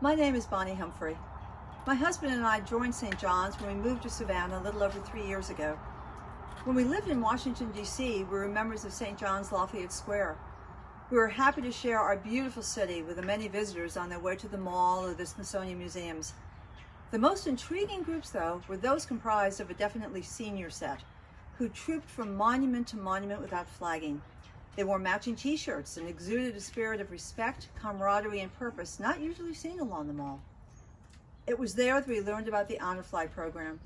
My name is Humphrey. My husband and I joined St. John's when we moved to Savannah a little over 3 years ago. When we lived in Washington, D.C., we were members of St. John's Lafayette Square. We were happy to share our beautiful city with the many visitors on their way to the mall or the Smithsonian museums. The most intriguing groups, though, were those comprised of a definitely senior set, who trooped from monument to monument without flagging. They wore matching t-shirts and exuded a spirit of respect, camaraderie, and purpose not usually seen along the mall. It was there that we learned about the Honor Flight program.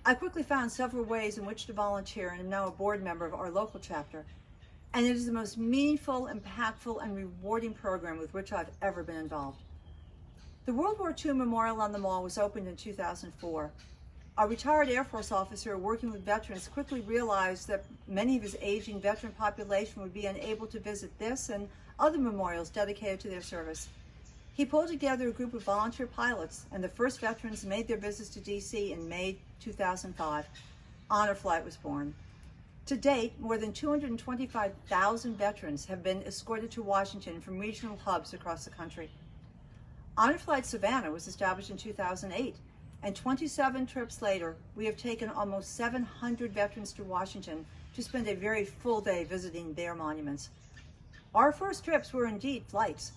I quickly found several ways in which to volunteer and am now a board member of our local chapter. And it is the most meaningful, impactful, and rewarding program with which I've ever been involved. The World War II Memorial on the Mall was opened in 2004. A retired Air Force officer working with veterans quickly realized that many of his aging veteran population would be unable to visit this and other memorials dedicated to their service. He pulled together a group of volunteer pilots, and the first veterans made their visits to DC in May 2005. Honor Flight was born. To date, more than 225,000 veterans have been escorted to Washington from regional hubs across the country. Honor Flight Savannah was established in 2008. And 27 trips later, we have taken almost 700 veterans to Washington to spend a very full day visiting their monuments. Our first trips were indeed flights,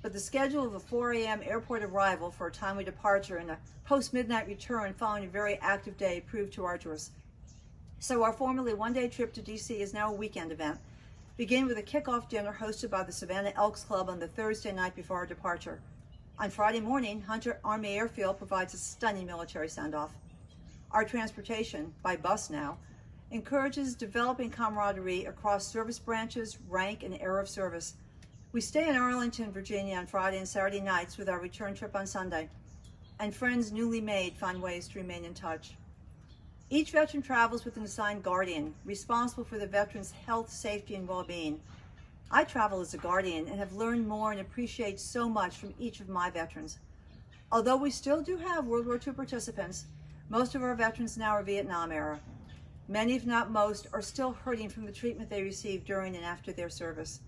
but the schedule of a 4 a.m. airport arrival for a timely departure and a post-midnight return following a very active day proved too arduous. So our formerly one-day trip to DC is now a weekend event, beginning with a kickoff dinner hosted by the Savannah Elks Club on the Thursday night before our departure. On Friday morning, Hunter Army Airfield provides a stunning military send-off. Our transportation, by bus now, encourages developing camaraderie across service branches, rank, and era of service. We stay in Arlington, Virginia on Friday and Saturday nights with our return trip on Sunday, and friends newly made find ways to remain in touch. Each veteran travels with an assigned guardian, responsible for the veteran's health, safety, and well-being. I travel as a guardian and have learned more and appreciate so much from each of my veterans. Although we still do have World War II participants, most of our veterans now are Vietnam era. Many, if not most, are still hurting from the treatment they received during and after their service.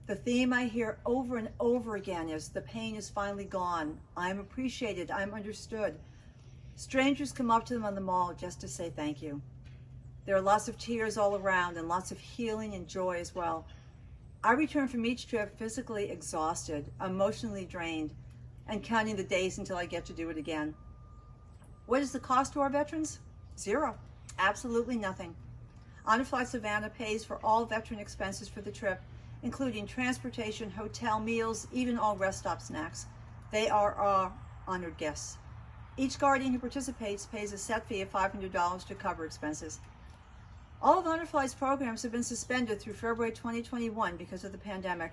The theme I hear over and over again is, the pain is finally gone. I am appreciated, I am understood. Strangers come up to them on the mall just to say thank you. There are lots of tears all around and lots of healing and joy as well. I return from each trip physically exhausted, emotionally drained, and counting the days until I get to do it again. What is the cost to our veterans? Zero. Absolutely nothing. Honor Flight Savannah pays for all veteran expenses for the trip, including transportation, hotel, meals, even all rest stop snacks. They are our honored guests. Each guardian who participates pays a set fee of $500 to cover expenses. All of Honor Flight's programs have been suspended through February 2021 because of the pandemic.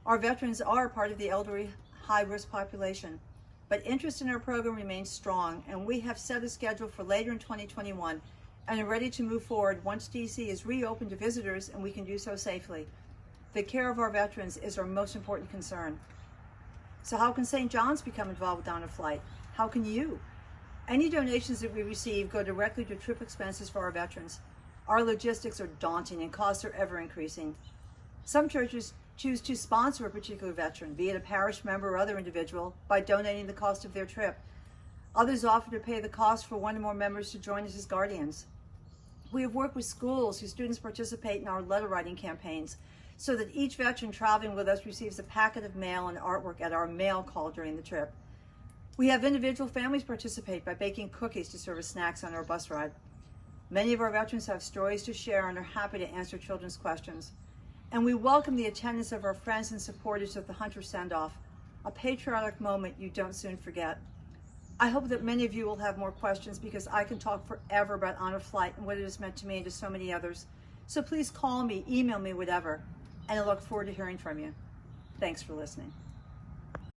Our veterans are part of the elderly high-risk population, but interest in our program remains strong, and we have set a schedule for later in 2021 and are ready to move forward once DC is reopened to visitors and we can do so safely. The care of our veterans is our most important concern. So how can St. John's become involved with Honor Flight? How can you? Any donations that we receive go directly to trip expenses for our veterans. Our logistics are daunting and costs are ever increasing. Some churches choose to sponsor a particular veteran, be it a parish member or other individual, by donating the cost of their trip. Others offer to pay the cost for one or more members to join us as guardians. We have worked with schools whose students participate in our letter writing campaigns so that each veteran traveling with us receives a packet of mail and artwork at our mail call during the trip. We have individual families participate by baking cookies to serve as snacks on our bus ride. Many of our veterans have stories to share and are happy to answer children's questions. And we welcome the attendance of our friends and supporters at the Hunter Send-Off, a patriotic moment you don't soon forget. I hope that many of you will have more questions because I can talk forever about Honor Flight and what it has meant to me and to so many others. So please call me, email me, whatever, and I look forward to hearing from you. Thanks for listening.